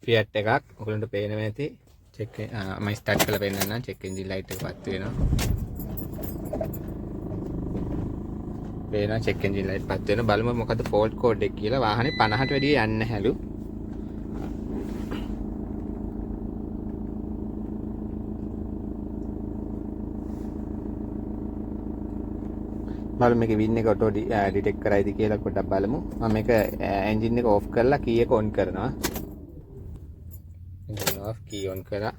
Fiat එකක් ඔයගලන්ට පේනවා ඇති චෙක් මම ස්ටාර්ට් කරලා පෙන්නන්නම් චෙක් එන්ජින් ලයිට් එක පත් වෙනවා පේනවා චෙක් එන්ජින් ලයිට් පත් වෙනවා බලමු මොකද ෆෝල්ට් කෝඩ් එක කියලා වාහනේ 50ට වැඩිය යන්නේ නැහැලු බලමු මේකේ වින් එක ඔටෝ ඩිටෙක්ට් කරයිද කියලා පොඩ්ඩක් බලමු මම මේක එන්ජින් එක ඕෆ් කරලා කී එක ඔන් කරනවා එන්ජින් ඕෆ් කී ඔන් කරලා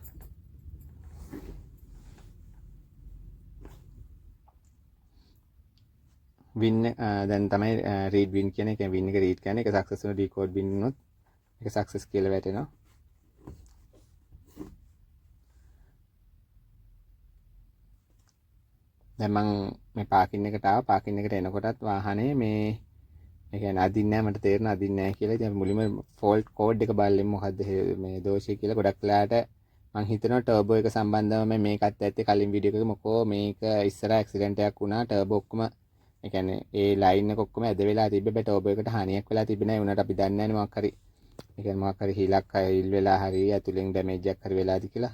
වින් දැන් තමයි රීඩ් වින් කියන එක වින් එක රීඩ් කියන්නේ ඒක සක්සස් වෙන ඩිකෝඩ් වින් වුණොත් ඒක සක්සස් කියලා වැටෙනවා දැන් මම මේ පාකින් එකට ආවා පාකින් එකට එනකොටත් වාහනේ මේ කියන්නේ අදින්නේ නැහැ මට තේරෙන අදින්නේ නැහැ කියලා ඉතින් මුලින්ම ෆෝල්ට් කෝඩ් එක බලන්න මොකද්ද මේ දෝෂය කියලා ගොඩක් වෙලාට මම හිතනවා ටර්බෝ එක සම්බන්ධව මේකත් ඇත්තේ කලින් වීඩියෝ එකක මොකෝ මේක ඉස්සර ඇක්සිඩන්ට් එකක් වුණා ටර්බෝ ඔක්කොම ඒ කියන්නේ ඒ ලයින් එක ඔක්කොම ඇද වෙලා තිබ්බේ ටර්බෝ එකට හානියක් වෙලා තිබෙන්නේ නැහැ උනට අපි දන්නේ නැහැ මොකක් හරි ඒ කියන්නේ මොකක් හරි හිලක් අයිල් වෙලා හරි ඇතුලෙන් ඩැමේජ් එකක් හරි වෙලාද කියලා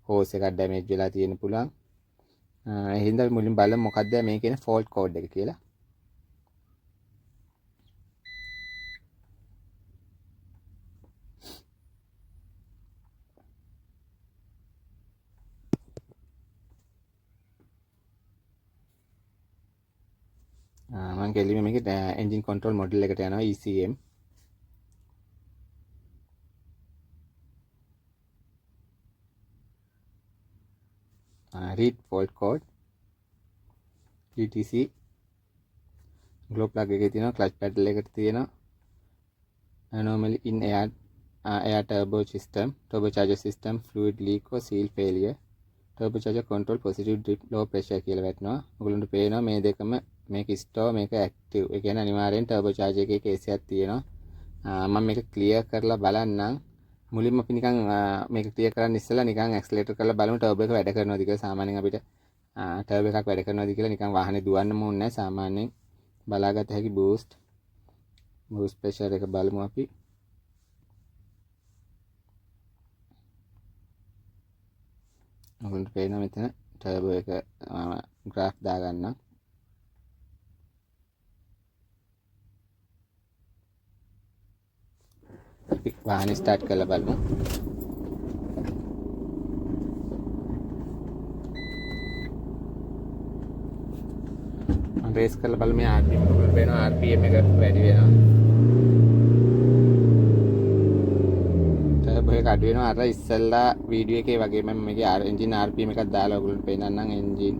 හෝස් එකක් ඩැමේජ් වෙලා තියෙන්න පුළුවන් එහෙනම් මුලින් බලමු මොකද්ද මේ කියන ෆෝල්ට් කෝඩ් එක කියලා මම කෙලිම මේක එන්ජින් කන්ට්‍රෝල් මොඩල් එකට යනවා ECM read fault code ETC glow plug එකේ තියෙනවා clutch pedal එකට තියෙනවා anomaly in air turbo system turbocharger system fluid leak or seal failure turbocharger control positive drip low pressure කියලා වැටෙනවා ඔයගොල්ලන්ට පේනවා මේ දෙකම මේක ස්ටෝ මේක ඇක්ටිව් ඒ කියන්නේ අනිවාර්යෙන් turbocharger එකේ කේස් එකක් තියෙනවා මම මේක ක්ලියර් කරලා බලන්නම් මුලින්ම අපි නිකන් මේක ක්ලියර් කරන්න ඉස්සෙල්ලා නිකන් ඇක්සලරේටර් කරලා බලමු ටර්බෝ එක වැඩ කරනවද කියලා සාමාන්‍යයෙන් අපිට ටර්බෝ එකක් වැඩ කරනවද කියලා නිකන් වාහනේ දුවන්නම ඕනේ නැහැ සාමාන්‍යයෙන් බලාගත හැකි බූස්ට් ප්‍රෙෂර් එක බලමු අපි ඔයගොල්ලන්ට පේනවා මෙතන ටර්බෝ එක ග්‍රාෆ් දාගන්නම් වාහනේ ස්ටාර්ට් කරලා බලමු මම රේස් කරලා බලමු මේ RPM එක වෙනවා RPM එක වැඩි වෙනවා ටර්බෝ එක අඩු වෙනවා අර ඉස්සෙල්ලා වීඩියෝ එකේ වගේම මේකේ එන්ජින් RPM එකක් දාලා ඔයගොල්ලන්ට පේනන්නම් එන්ජින්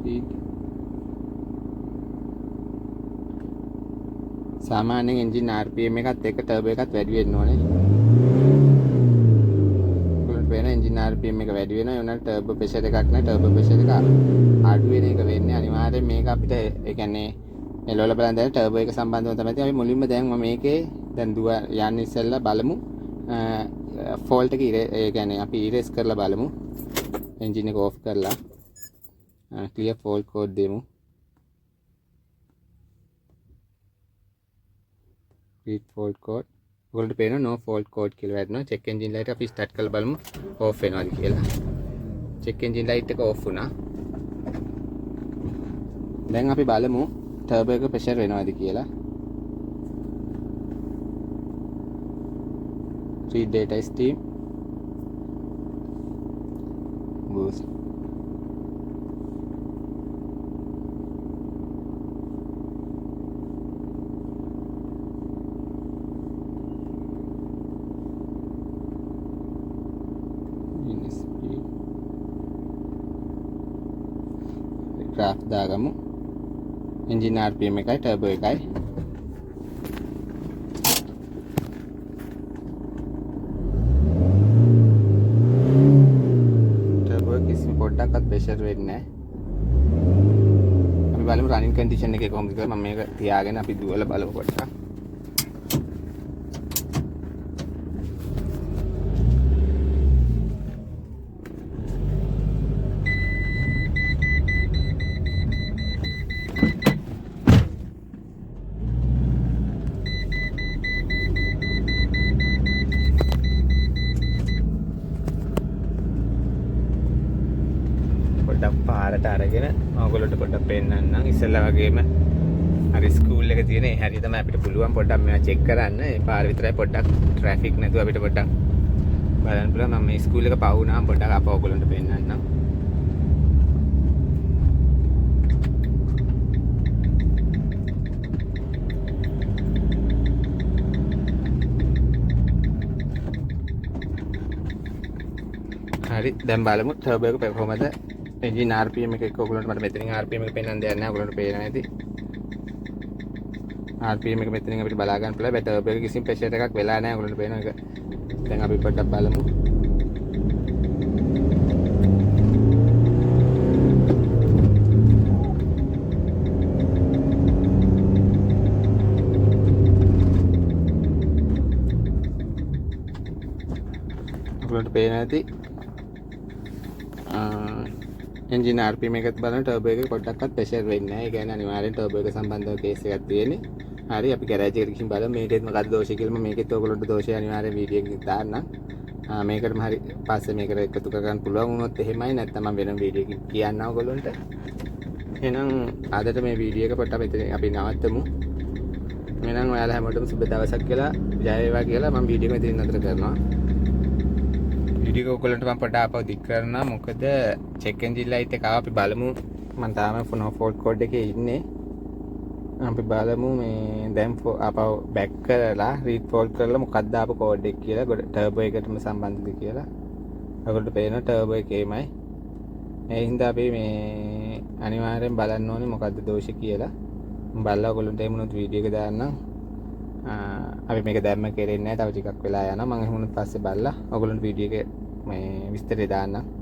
speed සාමාන්‍යයෙන් එන්ජින් RPM එකත් එක්ක ටර්බෝ එකත් වැඩි වෙන්න ඕනේ. ඔයගොල්ලන්ට වෙන එන්ජින් RPM එක වැඩි වෙනවා. ඒ වුණාට ටර්බෝ ප්‍රෙෂර් එකක් නැහැ. ටර්බෝ ප්‍රෙෂර් එක අඩු වෙන එක වෙන්නේ අනිවාර්යෙන් මේක අපිට ඒ කියන්නේ එළවල බලන් දැන් ටර්බෝ එක සම්බන්ධව තමයි අපි මුලින්ම දැන් මම මේකේ දැන් දුව යන්න ඉස්සෙල්ලා බලමු ෆෝල්ට් එක ඒ කියන්නේ අපි ඉරේස් කරලා බලමු. එන්ජින් එක ඕෆ් කරලා clear fault code demo read fault code ඔයගොල්ලන්ට පේනවා no fault code කියලා වැටෙනවා check engine light අපි start කරලා බලමු off වෙනවද කියලා check engine light එක off වුණා දැන් අපි බලමු turbo එක pressure වෙනවද කියලා read data stream boost graph දාගමු engine RPM එකයි turbo එකයි turbo කිසිම පොඩ්ඩක්වත් pressure වෙන්නේ නැහැ අපි බලමු running condition එකේ කොහොමද කියලා මම මේක තියාගෙන අපි දුවලා බලමු පොඩ්ඩක් පොඩ්ඩක් පාරට අරගෙන ඔයගොල්ලන්ට පොඩ්ඩක් පෙන්නන්නම්. ඉස්සෙල්ලා වගේම අර ස්කූල් එක තියෙන ඒ හැටි තමයි අපිට පුළුවන් පොඩ්ඩක් මේවා චෙක් කරන්න. ඒ පාර විතරයි පොඩ්ඩක් ට්‍රැෆික් නැතුව අපිට පොඩ්ඩක් බලන්න පුළුවන්. මම මේ ස්කූල් එක පහ වුණාම පොඩ්ඩක් අපව ඔයගොල්ලන්ට පෙන්නන්නම්. හරි දැන් බලමු ටර්බෝ එක කොහොමද එන්ජින් RPM එක ඔයගොල්ලන්ට මට මෙතනින් RPM එක පෙන්වන්න දෙයක් නැහැ. ඔයගොල්ලන්ට පේනවා ඇති. RPM එක මෙතනින් අපිට බලා ගන්න පුළුවන්. ටර්බෝ එක කිසිම ප්‍රෙෂර් එකක් වෙලා නැහැ. ඔයගොල්ලන්ට පේනවා ඒක. දැන් අපි පොඩ්ඩක් බලමු. ඔයගොල්ලන්ට පේනවා ඇති. එන්ජින් RPM එකත් බලන ටර්බෝ එක පොඩ්ඩක්වත් ප්‍රෙෂර් වෙන්නේ නැහැ. ඒ කියන්නේ අනිවාර්යෙන් ටර්බෝ එක සම්බන්ධව කේස් එකක් තියෙන්නේ. හරි අපි ගෑරේජ් එකට ගිහින් බලමු මේකෙත් මොකක්ද දෝෂය කියලා. මම මේකෙත් ඔයගොල්ලන්ට දෝෂය අනිවාර්යෙන් වීඩියෝ එකකින් දාන්නම්. මේකටම හරි පස්සේ මේකට එකතු කරගන්න පුළුවන් වුණොත් එහෙමයි. නැත්නම් මම වෙනම වීඩියෝ එකකින් කියන්නම් ඔයගොල්ලන්ට. එහෙනම් අදට මේ වීඩියෝ එක පොඩ්ඩක් මෙතන අපි නවත්තමු. එහෙනම් ඔයාලා හැමෝටම සුබ දවසක් කියලා ජය වේවා කියලා මම වීඩියෝ එක මෙතනින් නතර කරනවා. වීඩියෝ එක ඔයගොල්ලන්ට මම පොඩ්ඩක් ආපහු දික් කරනවා. මොකද චෙක් එන්ජින් ලයිට් එක ආව අපි බලමු. මම තාම ෆෝන් ෆෝල්ට් කෝඩ් එකේ ඉන්නේ. අපි බලමු මේ දැන් ආපහු බෑක් කරලා රීඩ් ෆෝල්ට් කරලා මොකක්ද ආපු කෝඩ් එක කියලා ටර්බෝ එකටම සම්බන්ධද කියලා. ඔයගොල්ලන්ට පේන ටර්බෝ එකේමයි. ඒ හින්දා අපි මේ අනිවාර්යෙන් බලන්න ඕනේ මොකක්ද දෝෂය කියලා. මම බලලා ඔයගොල්ලන්ට එමුණොත් වීඩියෝ එක දාන්නම්. අපි මේක දැම්ම කෙරෙන්නේ නැහැ. තව ටිකක් වෙලා යනවා. මම එහෙමුණොත් පස්සේ බලලා ඔයගොල්ලන්ට වීඩියෝ එක මේ විස්තරය දාන්නම්.